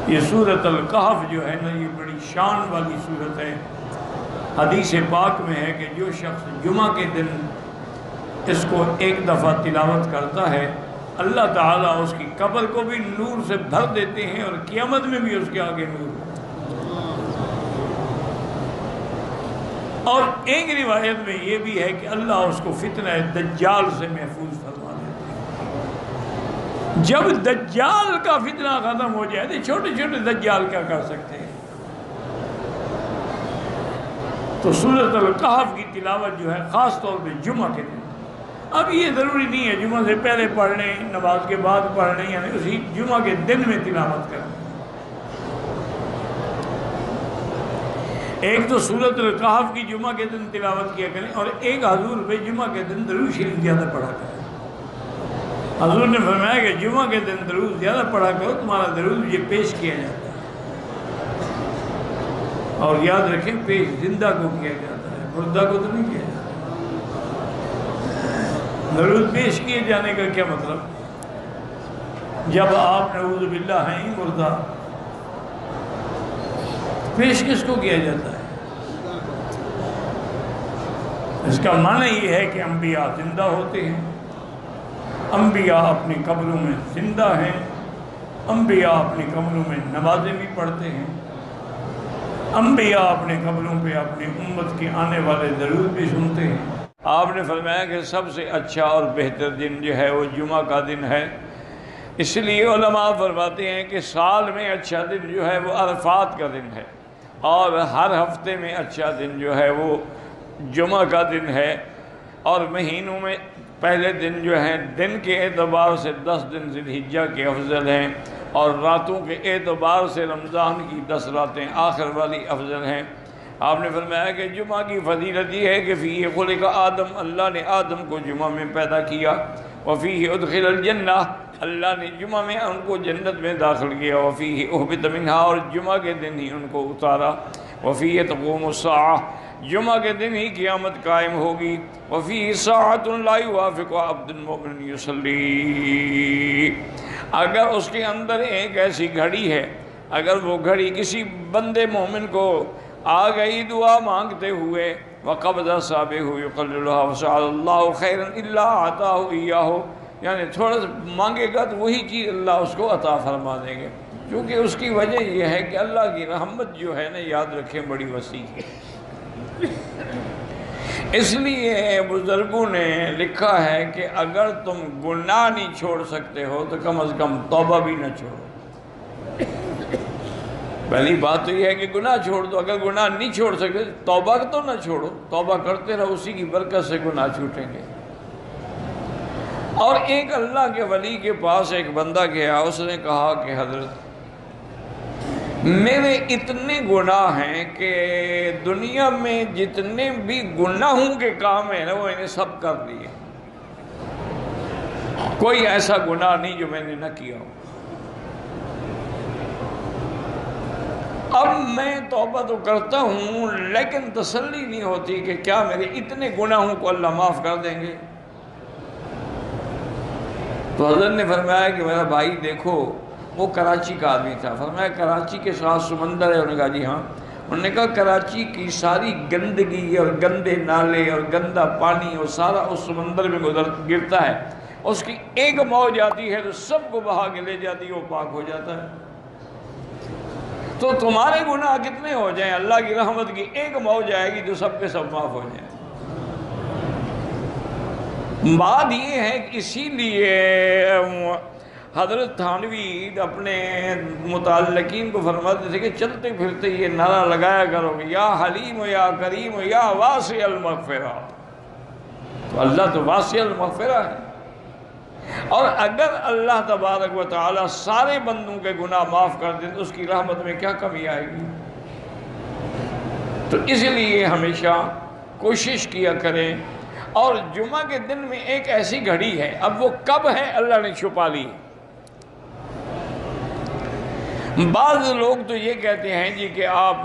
یہ سورۃ الکہف جو ہے نا، یہ بڑی شان والی سورت ہے۔ حدیث پاک میں ہے کہ جو شخص جمعہ کے دن اس کو ایک دفعہ تلاوت کرتا ہے، اللہ تعالیٰ اس کی قبر کو بھی نور سے بھر دیتے ہیں اور قیامت میں بھی اس کے آگے نور ہے۔ اور ایک روایت میں یہ بھی ہے کہ اللہ اس کو فتنہ دجال سے محفوظ فرما دیتے ہیں۔ جب دجال کا فتنہ ختم ہو جائے تو چھوٹے چھوٹے دجال کیا کر سکتے ہیں؟ تو سورۃ الکہف کی تلاوت جو ہے خاص طور پہ جمعہ کے دن، اب یہ ضروری نہیں ہے جمعہ سے پہلے پڑھ لیں، نماز کے بعد پڑھ لیں، یعنی اسی جمعہ کے دن میں تلاوت کریں۔ ایک تو سورۃ الکہف کی جمعہ کے دن تلاوت کیا کریں، اور ایک حضور پہ جمعہ کے دن درود شریف زیادہ پڑھا کریں۔ حضور نے فرمایا کہ جمعہ کے دن درود زیادہ پڑھا کرو، تمہارا درود یہ پیش کیا جاتا ہے، اور یاد رکھیں پیش زندہ کو کیا جاتا ہے، مردہ کو تو نہیں کیا جاتا۔ درود پیش کیے جانے کا کیا مطلب؟ جب آپ نعوذ باللہ ہیں مردہ، پیش کس کو کیا جاتا ہے؟ اس کا معنی یہ ہے کہ انبیاء زندہ ہوتے ہیں، انبیاء اپنی قبروں میں زندہ ہیں، انبیاء اپنی قبروں میں نمازیں بھی پڑھتے ہیں، انبیاء اپنے قبروں پہ اپنی امت کے آنے والے درود بھی سنتے ہیں۔ آپ نے فرمایا کہ سب سے اچھا اور بہتر دن جو ہے وہ جمعہ کا دن ہے، اس لیے علماء فرماتے ہیں کہ سال میں اچھا دن جو ہے وہ عرفات کا دن ہے، اور ہر ہفتے میں اچھا دن جو ہے وہ جمعہ کا دن ہے، اور مہینوں میں پہلے دن جو ہیں دن کے اعتبار سے 10 دن ذی الحجہ کے افضل ہیں، اور راتوں کے اعتبار سے رمضان کی 10 راتیں آخر والی افضل ہیں۔ آپ نے فرمایا کہ جمعہ کی فضیلت یہ ہے کہ فیہ خلق آدم، اللہ نے آدم کو جمعہ میں پیدا کیا، وفیہ ادخل الجنہ، اللہ نے جمعہ میں ان کو جنت میں داخل کیا، وفیہ اہبط منہا، اور جمعہ کے دن ہی ان کو اتارا، وفیہ تقوم الساعہ، جمعہ کے دن ہی قیامت قائم ہوگی، وفیہ ساعۃ لا یوافق عبد المؤمن یصلی، اگر اس کے اندر ایک ایسی گھڑی ہے، اگر وہ گھڑی کسی بندے مومن کو آ گئی دعا مانگتے ہوئے، وقبض اصابعہ یقللھا وسعد اللہ خیرا الا اعطاہ ایاہ، یعنی تھوڑا سا مانگے گا تو وہی چیز اللہ اس کو عطا فرما دیں گے، کیونکہ اس کی وجہ یہ ہے کہ اللہ کی رحمت جو ہے نا، یاد رکھیں بڑی وسیع ہے۔ اس لیے بزرگوں نے لکھا ہے کہ اگر تم گناہ نہیں چھوڑ سکتے ہو تو کم از کم توبہ بھی نہ چھوڑو۔ پہلی بات تو یہ ہے کہ گناہ چھوڑ دو، اگر گناہ نہیں چھوڑ سکتے توبہ تو نہ چھوڑو، توبہ کرتے رہو، اسی کی برکت سے گناہ چھوٹیں گے۔ اور ایک اللہ کے ولی کے پاس ایک بندہ گیا، اس نے کہا کہ حضرت میرے اتنے گناہ ہیں کہ دنیا میں جتنے بھی گناہوں کے کام ہیں نا وہ انہیں سب کر دیے، کوئی ایسا گناہ نہیں جو میں نے نہ کیا ہو۔ اب میں توبہ تو کرتا ہوں لیکن تسلی نہیں ہوتی کہ کیا میرے اتنے گناہوں کو اللہ معاف کر دیں گے۔ تو حضرت نے فرمایا کہ میرا بھائی دیکھو، وہ کراچی کا آدمی تھا، فرمایا کراچی کے ساتھ سمندر ہے؟ انہوں نے کہا جی ہاں۔ انہوں نے کہا کراچی کی ساری گندگی اور گندے نالے اور گندا پانی اور سارا اس سمندر میں گرتا ہے، اس کی ایک موج آتی ہے تو سب کو بہا کے لے جاتی ہے، وہ پاک ہو جاتا ہے۔ تو تمہارے گناہ کتنے ہو جائیں، اللہ کی رحمت کی ایک موج آئے گی تو سب کے سب معاف ہو جائیں۔ بات یہ ہے کہ اسی لیے حضرت تھانوی اپنے متعلقین کو فرماتے تھے کہ چلتے پھرتے یہ نعرہ لگایا کرو کہ یا حلیم یا کریم یا واسع المغفرہ، تو اللہ تو واسع المغفرہ ہے، اور اگر اللہ تبارک و تعالی سارے بندوں کے گناہ معاف کر دیں تو اس کی رحمت میں کیا کمی آئے گی؟ تو اس لیے ہمیشہ کوشش کیا کریں۔ اور جمعہ کے دن میں ایک ایسی گھڑی ہے، اب وہ کب ہے اللہ نے چھپا لی۔ بعض لوگ تو یہ کہتے ہیں جی کہ آپ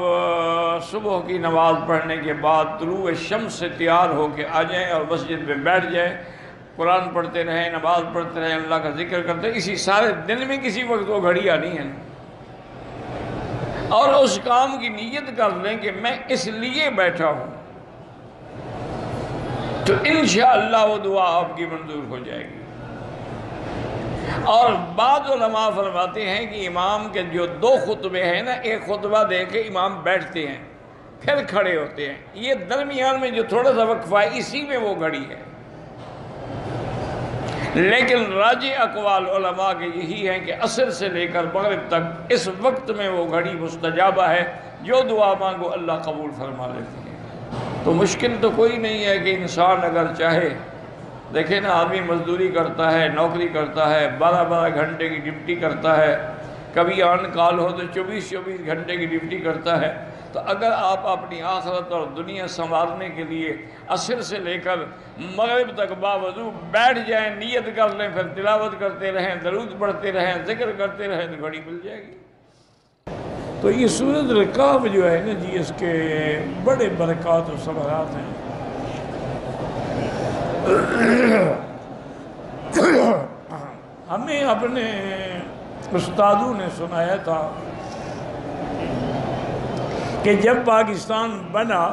صبح کی نماز پڑھنے کے بعد طلوع شمس سے تیار ہو کے آ جائیں اور مسجد میں بیٹھ جائیں، قرآن پڑھتے رہیں، نماز پڑھتے رہیں، اللہ کا ذکر کرتے رہیں، اسی سارے دن میں کسی وقت وہ گھڑی آنی ہے۔ اور اس کام کی نیت کر لیں کہ میں اس لیے بیٹھا ہوں، تو انشاءاللہ وہ دعا آپ کی منظور ہو جائے گی۔ اور بعض علماء فرماتے ہیں کہ امام کے جو 2 خطبے ہیں نا، ایک خطبہ دے کے امام بیٹھتے ہیں پھر کھڑے ہوتے ہیں، یہ درمیان میں جو تھوڑا سا وقفہ ہے اسی میں وہ گھڑی ہے۔ لیکن راجح اقوال علماء کے یہی ہیں کہ عصر سے لے کر مغرب تک اس وقت میں وہ گھڑی مستجابہ ہے، جو دعا مانگو اللہ قبول فرما لیتے ہیں۔ تو مشکل تو کوئی نہیں ہے کہ انسان اگر چاہے، دیکھیں نا آدمی مزدوری کرتا ہے، نوکری کرتا ہے، 12 گھنٹے کی ڈیوٹی کرتا ہے، کبھی آن کال ہو تو 24 گھنٹے کی ڈیوٹی کرتا ہے۔ تو اگر آپ اپنی آخرت اور دنیا سنوارنے کے لیے عصر سے لے کر مغرب تک باوضو بیٹھ جائیں، نیت کر لیں، پھر تلاوت کرتے رہیں، درود پڑھتے رہیں، ذکر کرتے رہیں، تو گھڑی مل جائے گی۔ تو یہ سورۃ الکہف جو ہے نا جی، اس کے بڑے برکات و ثمرات ہیں۔ ہمیں اپنے استادوں نے سنایا تھا کہ جب پاکستان بنا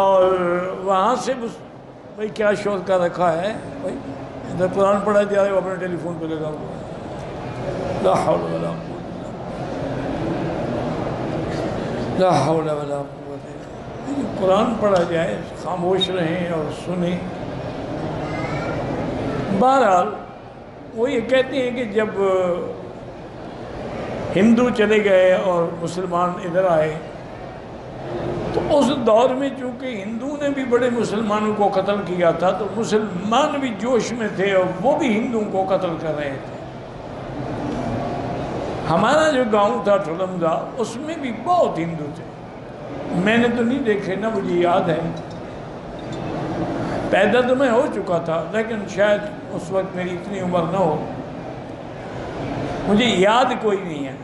اور وہاں سے بھائی کیا شور کا رکھا ہے، بھائی ادھر قرآن پڑھا جا رہا ہے، وہ اپنے ٹیلی فون پہ لگا ہوا ہے۔ لا حول ولا قوت لا حول ولا قوت۔ قرآن پڑھا جائے، خاموش رہیں اور سنیں۔ بہرحال وہ یہ کہتے ہیں کہ جب ہندو چلے گئے اور مسلمان ادھر آئے، تو اس دور میں چونکہ ہندو نے بھی بڑے مسلمانوں کو قتل کیا تھا، تو مسلمان بھی جوش میں تھے اور وہ بھی ہندوؤں کو قتل کر رہے تھے۔ ہمارا جو گاؤں تھا ٹھلمزا، اس میں بھی بہت ہندو تھے، میں نے تو نہیں دیکھے نا، مجھے یاد ہے، پیدا تو میں ہو چکا تھا لیکن شاید اس وقت میری اتنی عمر نہ ہو، مجھے یاد کوئی نہیں ہے۔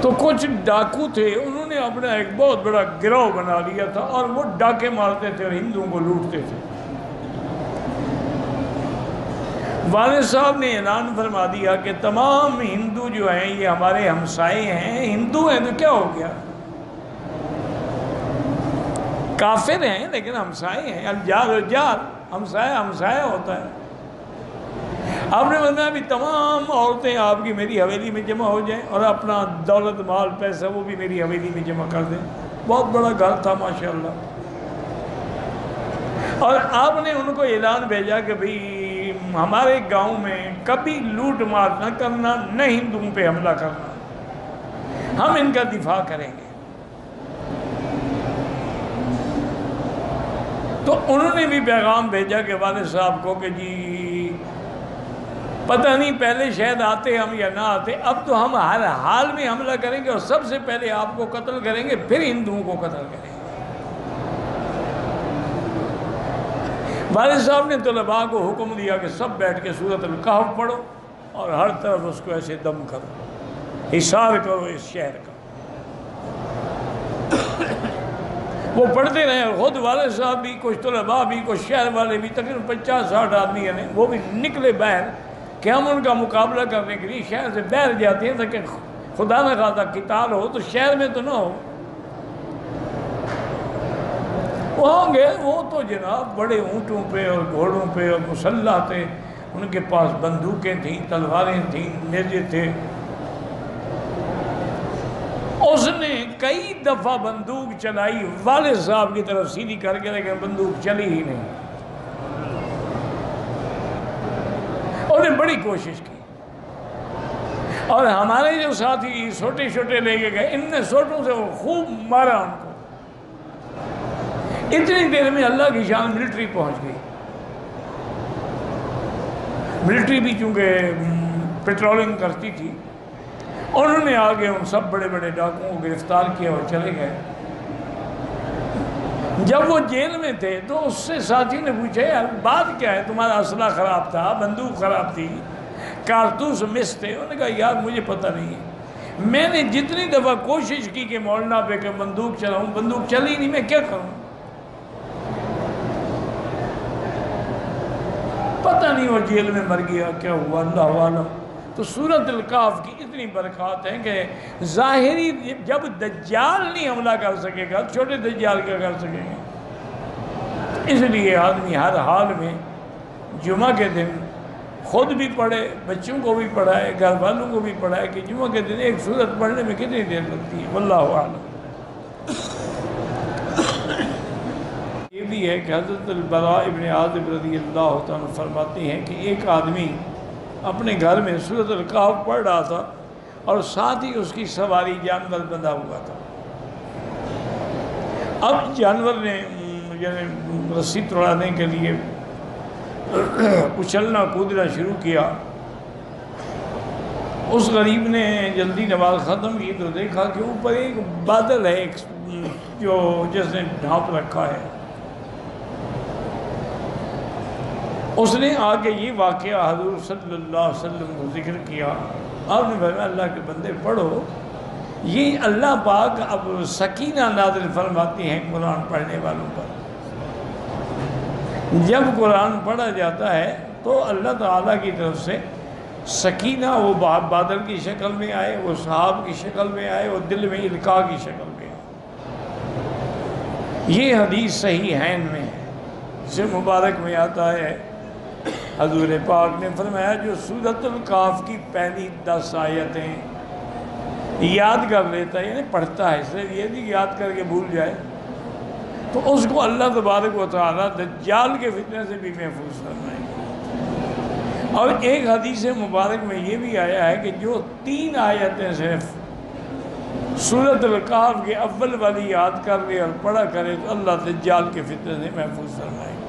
تو کچھ ڈاکو تھے، انہوں نے اپنا ایک بہت بڑا گروہ بنا لیا تھا اور وہ ڈاکے مارتے تھے اور ہندوؤں کو لوٹتے تھے۔ والد صاحب نے اعلان فرما دیا کہ تمام ہندو جو ہیں یہ ہمارے ہمسائے ہیں، ہندو ہیں تو کیا ہو گیا، کافر ہیں لیکن ہمسائے ہیں، الجار الجار، ہمسایہ ہمسایہ ہوتا ہے۔ آپ نے فرمایا بھی تمام عورتیں آپ کی میری حویلی میں جمع ہو جائیں اور اپنا دولت مال پیسہ وہ بھی میری حویلی میں جمع کر دیں۔ بہت بڑا گھر تھا ماشاءاللہ۔ اور آپ نے ان کو اعلان بھیجا کہ بھئی ہمارے گاؤں میں کبھی لوٹ مار نہ کرنا، نہ ہندوؤں پہ حملہ کرنا، ہم ان کا دفاع کریں گے۔ تو انہوں نے بھی پیغام بھیجا کہ والد صاحب کو کہ جی پتہ نہیں پہلے شاید آتے ہم یا نہ آتے، اب تو ہم ہر حال میں حملہ کریں گے اور سب سے پہلے آپ کو قتل کریں گے، پھر ہندوؤں کو قتل کریں گے۔ والد صاحب نے طلباء کو حکم دیا کہ سب بیٹھ کے سورۃ الکہف پڑھو اور ہر طرف اس کو ایسے دم کرو، حصار کرو اس شہر کا۔ وہ پڑھتے رہے اور خود والد صاحب بھی، کچھ طلباء بھی، کچھ شہر والے بھی، تقریباً 50-60 آدمی ہیں، وہ بھی نکلے باہر کہ ہم ان کا مقابلہ کرنے کے لیے شہر سے باہر جاتے ہیں تاکہ خدا نہ خواستہ قتال ہو تو شہر میں تو نہ ہو۔ وہاں گئے، وہ تو جناب بڑے اونٹوں پہ اور گھوڑوں پہ اور مسلح تھے، ان کے پاس بندوقیں تھیں، تلواریں تھیں، نیزے تھے۔ اس نے کئی دفعہ بندوق چلائی والد صاحب کی طرف سیدھی کر کے، لیکن بندوق چلی ہی نہیں۔ انہوں نے بڑی کوشش کی اور ہمارے جو ساتھی چھوٹے چھوٹے لے کے گئے، ان نے سوٹوں سے وہ خوب مارا ان کو۔ اتنی دیر میں اللہ کی شان ملٹری پہنچ گئی۔ ملٹری بھی چونکہ پیٹرولنگ کرتی تھی، انہوں نے آگے ان سب بڑے بڑے ڈاکوؤں کو گرفتار کیا اور چلے گئے۔ جب وہ جیل میں تھے تو اس سے ساتھی نے پوچھا یار بات کیا ہے، تمہارا اسلحہ خراب تھا، بندوق خراب تھی، کارتوس مس تھے؟ انہوں نے کہا یار مجھے پتہ نہیں ہے، میں نے جتنی دفعہ کوشش کی کہ مولانا پہ کہ بندوق چلاؤں، بندوق چلی نہیں، میں کیا کروں؟ پتہ نہیں وہ جیل میں مر گیا کیا ہوا، اللہ عالم۔ تو سورۃ الکہف کی اتنی برکات ہیں کہ ظاہری جب دجال نہیں حملہ کر سکے گا چھوٹے دجال کیا کر سکیں گے؟ اس لیے آدمی ہر حال میں جمعہ کے دن خود بھی پڑھے، بچوں کو بھی پڑھائے، گھر والوں کو بھی پڑھائے کہ جمعہ کے دن ایک سورت پڑھنے میں کتنی دیر لگتی ہے، واللہ اعلم۔ یہ بھی ہے کہ حضرت البراء ابن عازب رضی اللہ تعالیٰ فرماتے ہیں کہ ایک آدمی اپنے گھر میں سورۃ الکہف پڑھ رہا تھا اور ساتھ ہی اس کی سواری جانور بندھا ہوا تھا۔ اب جانور نے یعنی رسی توڑانے کے لیے اچھلنا کودنا شروع کیا۔ اس غریب نے جلدی نماز ختم کی تو دیکھا کہ اوپر ایک بادل ہے ایک جو جس نے ڈھانپ رکھا ہے۔ اس نے آگے یہ واقعہ حضور صلی اللہ علیہ وسلم کو ذکر کیا۔ آپ نے فرمایا اللہ کے بندے پڑھو، یہ اللہ پاک اب سکینہ نازل فرماتی ہیں قرآن پڑھنے والوں پر۔ جب قرآن پڑھا جاتا ہے تو اللہ تعالیٰ کی طرف سے سکینہ وہ بادل کی شکل میں آئے، وہ سحاب کی شکل میں آئے، وہ دل میں القاء کی شکل میں آئے۔ یہ حدیث صحیحین میں ہے، اسے مبارک میں آتا ہے حضور پاک نے فرمایا جو سورۃ الکہف کی پہلی 10 آیتیں یاد کر لیتا ہے، یعنی پڑھتا ہے، صرف یہ نہیں یاد کر کے بھول جائے، تو اس کو اللہ تبارک و تعالیٰ دجال کے فتنے سے بھی محفوظ فرمائے گا۔ اور ایک حدیث مبارک میں یہ بھی آیا ہے کہ جو 3 آیتیں صرف سورۃ الکہف کے اول والی یاد کر لے اور پڑھا کرے تو اللہ دجال کے فتنے سے محفوظ فرمائے گا۔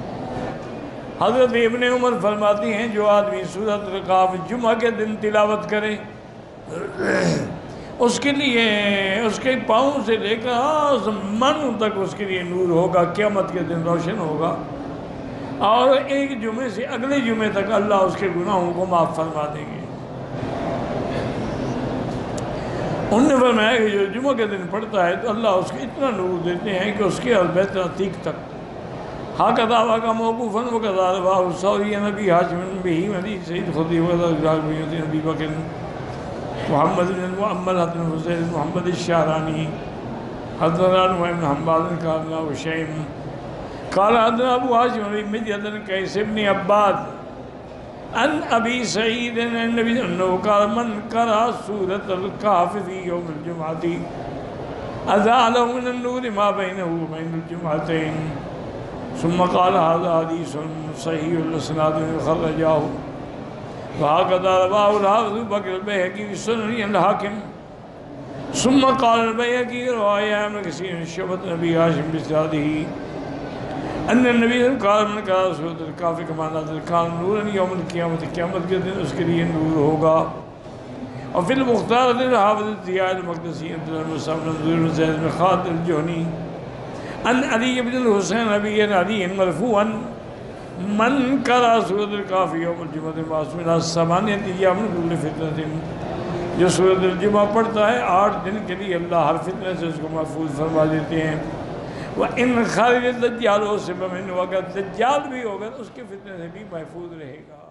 حضرت ابن عمر فرماتی ہیں جو آدمی سورۃ الکہف جمعہ کے دن تلاوت کرے اس کے لیے اس کے پاؤں سے لے کر آسمانوں تک اس کے لیے نور ہوگا، قیامت کے دن روشن ہوگا، اور ایک جمعے سے اگلے جمعے تک اللہ اس کے گناہوں کو معاف فرما دیں گے۔ انہوں نے فرمایا کہ جو جمعہ کے دن پڑھتا ہے تو اللہ اس کو اتنا نور دیتے ہیں کہ اس کے بیت عتیق تک ہاکذا کا موقوفاً وکذا رواه الثوری نبی ہاشم بہی مدی سید خدی وغیرہ نبی بکر محمد بن المعمل حضرت حسین محمد الشعرانی حضرت نعیم بن حماد قال وشیم قال حضرت ابو ہاشم بن مدیت قیس بن عباد ان ابی سعید النبی انه قال من قرأ سورة الکہف فی یوم الجمعہ اضاء له من النور ما بینه وبین الجمعتین ثم قال هذا حديث صحيح الاسناد خرجاه وهكذا رواه الحافظ بكر البيهقي في سنن الحاكم ثم قال البيهقي رواية عن كثير من شعبة أبي هاشم بإسناده أن النبي قال من قرأ سورة الکہف كما نزل كان نورا يوم القيامة قیامت کے دن اس کے لیے نور ہوگا۔ اور فی المختار الحافظ ضیاء المقدسی عبد المصعب بن زید بن خالد الجہنی ان علی بن الحسین ابی علی مرفوعا من قرأ سورۃ الکہف یوم الجمعہ معصوما ثمانیۃ ایام من کل فتنۃ، جو سورۃ الجمعہ پڑھتا ہے 8 دن کے لیے اللہ ہر فتنے سے اس کو محفوظ فرما دیتے ہیں۔ وَإِنْ خَرَجَ الدَّجَّالُ سِبَ مِنْهُ، اگر دجال بھی ہوگا تو اس کے فتنے سے بھی محفوظ رہے گا۔